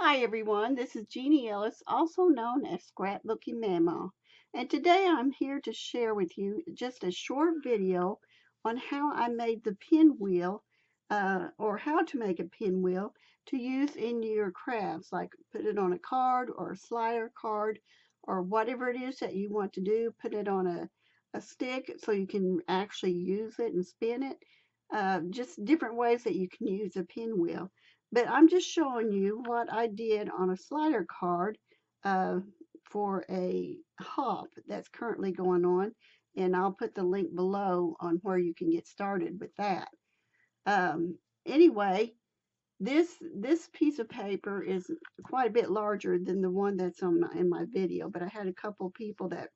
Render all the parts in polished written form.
Hi everyone, this is Jeannie Ellis, also known as Scrapbooking Mama, and today I'm here to share with you just a short video on how I made the pinwheel, or how to make a pinwheel to use in your crafts, like put it on a card or a slider card or whatever it is that you want to do. Put it on a stick so you can actually use it and spin it. Just different ways that you can use a pinwheel. But I'm just showing you what I did on a slider card uh, for a hop that's currently going on. And I'll put the link below on where you can get started with that. Um, anyway, this piece of paper is quite a bit larger than the one that's in my video, but I had a couple people that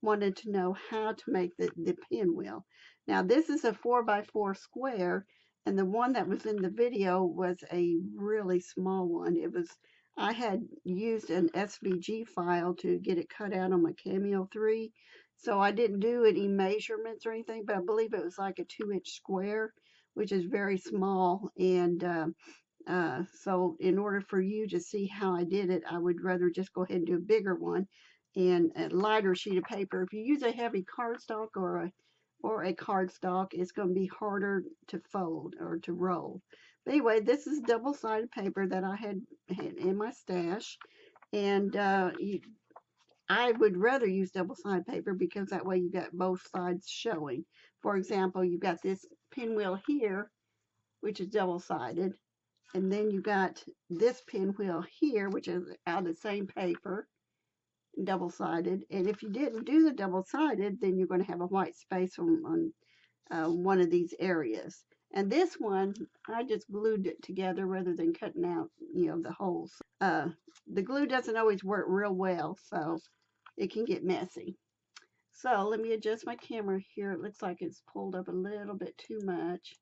wanted to know how to make the pinwheel. Now this is a 4x4 square, and the one that was in the video was a really small one. I had used an SVG file to get it cut out on my Cameo 3, so I didn't do any measurements or anything, but I believe it was like a 2-inch square, which is very small. And so in order for you to see how I did it, I would rather just go ahead and do a bigger one and a lighter sheet of paper. If you use a heavy cardstock or a cardstock, it's going to be harder to fold or to roll. But anyway, this is double-sided paper that I had in my stash, and I would rather use double-sided paper because that way you got both sides showing. For example, you've got this pinwheel here, which is double-sided, and then you got this pinwheel here, which is out of the same paper, double-sided. And if you didn't do the double-sided, then you're going to have a white space on one of these areas. And this one, I just glued it together rather than cutting out, the holes. The glue doesn't always work real well, so it can get messy. So let me adjust my camera here. It looks like it's pulled up a little bit too much.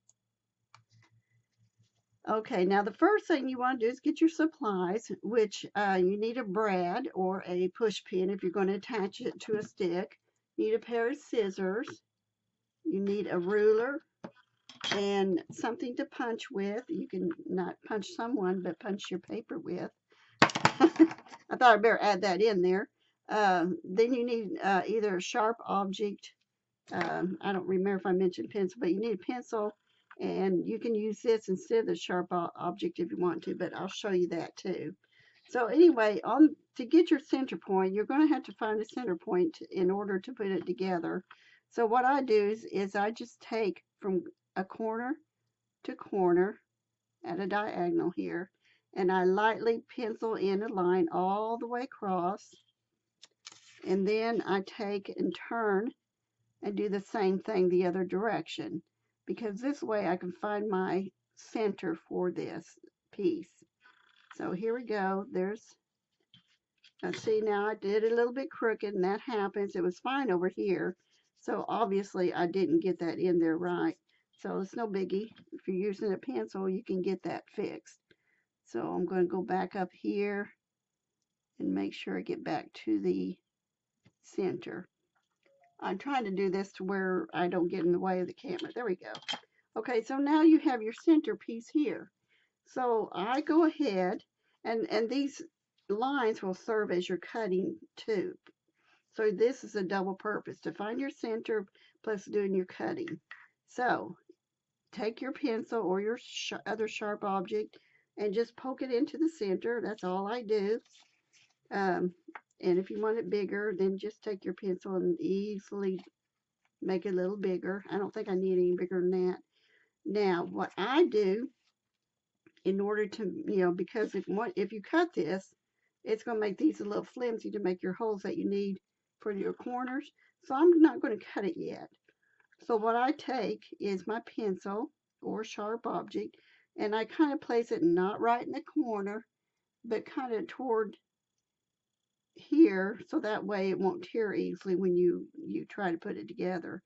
Okay, now the first thing you want to do is get your supplies, which you need a brad or a push pin if you're going to attach it to a stick. You need a pair of scissors. You need a ruler and something to punch with. You can not punch someone, but punch your paper with. I thought I'd better add that in there. Then you need either a sharp object. I don't remember if I mentioned pencil, but you need a pencil, and you can use this instead of the sharp object if you want to, but I'll show you that too. So anyway, to get your center point, you're going to have to find a center point in order to put it together. So what I do is I just take from a corner to corner at a diagonal here, and I lightly pencil in a line all the way across, and then I take and turn and do the same thing the other direction, because this way I can find my center for this piece. So here we go. See, now I did it a little bit crooked, and that happens. It was fine over here. So obviously I didn't get that in there right. So it's no biggie. If you're using a pencil, you can get that fixed. So I'm going to go back up here and make sure I get back to the center. I'm trying to do this to where I don't get in the way of the camera. There we go. Okay, so now you have your centerpiece here. So I go ahead, and these lines will serve as your cutting too. So this is a double purpose, to find your center plus doing your cutting. So take your pencil or your other sharp object and just poke it into the center. That's all I do. Um, and if you want it bigger, then just take your pencil and easily make it a little bigger. I don't think I need any bigger than that. Now, what I do in order to, because if you cut this, it's going to make these a little flimsy to make your holes that you need for your corners. So I'm not going to cut it yet. So what I take is my pencil or sharp object, and I kind of place it not right in the corner, but kind of toward here, so that way it won't tear easily when you try to put it together.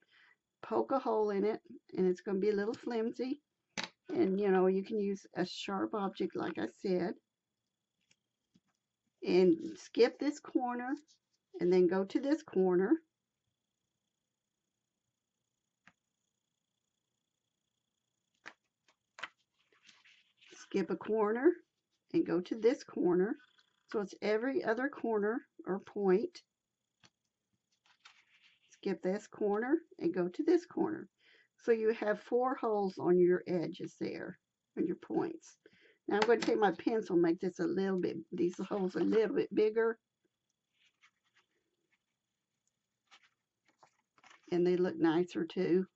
Poke a hole in it, and it's going to be a little flimsy. And you can use a sharp object like I said, and skip this corner and then go to this corner, skip a corner and go to this corner. So it's every other corner or point. Skip this corner and go to this corner. So you have 4 holes on your edges there, on your points. Now I'm going to take my pencil and make this a little bit, these holes a little bit bigger. And they look nicer too.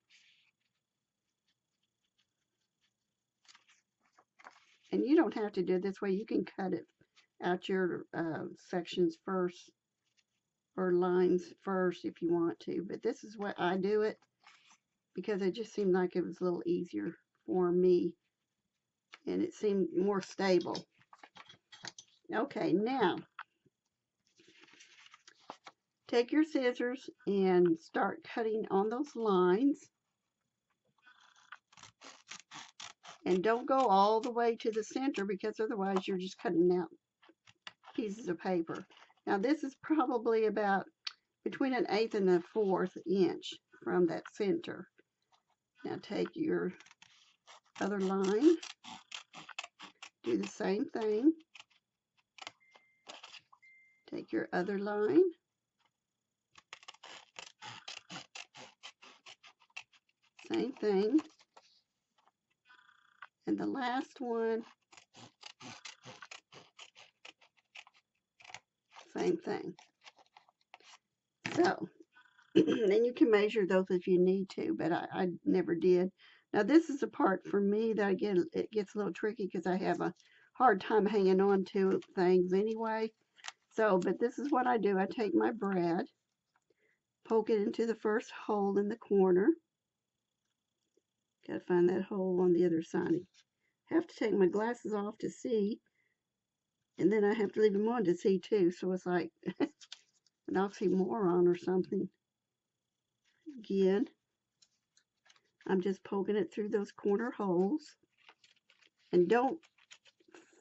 And you don't have to do it this way. You can cut it out your sections first or lines first if you want to. But this is what I do it because it just seemed like it was a little easier for me. And it seemed more stable. Okay, now take your scissors and start cutting on those lines. And don't go all the way to the center because otherwise you're just cutting out pieces of paper. Now this is probably about between 1/8 and 1/4 inch from that center. Now take your other line, do the same thing. Take your other line, same thing. And the last one, same thing. So, and you can measure those if you need to, but I never did. Now this is the part for me that it gets a little tricky because I have a hard time hanging on to things anyway. So, but this is what I do. I take my brad, poke it into the first hole in the corner. Gotta find that hole on the other side. I have to take my glasses off to see, and then I have to leave them on to see too. So it's like an oxymoron or something. Again, I'm just poking it through those corner holes. And don't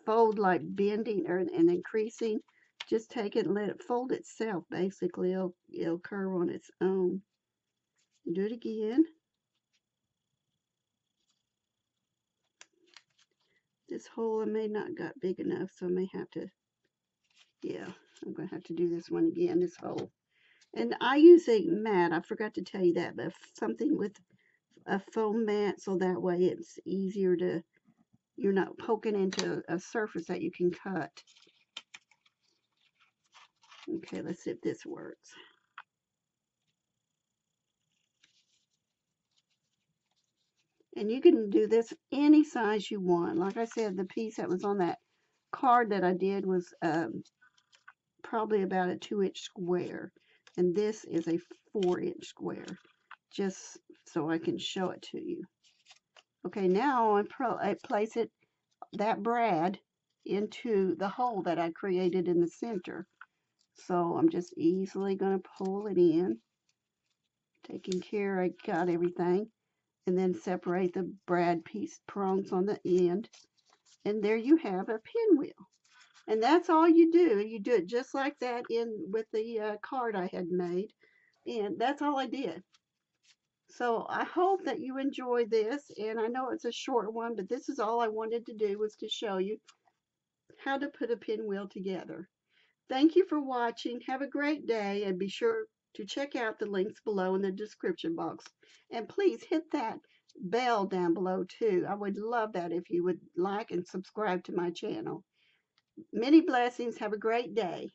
fold like bending and increasing. Just take it and let it fold itself. Basically, it'll curve on its own. Do it again. This hole I may not got big enough, so I may have to, yeah, I'm going to have to do this one again, this hole. And I use a mat, I forgot to tell you that, but something with a foam mat so that way it's easier to, you're not poking into a surface that you can cut. Okay, let's see if this works. And you can do this any size you want. Like I said, the piece that was on that card that I did was probably about a 2-inch square. And this is a 4-inch square, just so I can show it to you. Okay, now I place that brad into the hole that I created in the center. So I'm just easily going to pull it in, taking care I got everything. And then separate the brad piece prongs on the end. And there you have a pinwheel. And that's all you do. You do it just like that with the card I had made. And that's all I did. So I hope that you enjoy this. And I know it's a short one, but this is all I wanted to do was to show you how to put a pinwheel together. Thank you for watching. Have a great day and be sure to check out the links below in the description box. And please hit that bell down below too. I would love that if you would like and subscribe to my channel. Many blessings. Have a great day.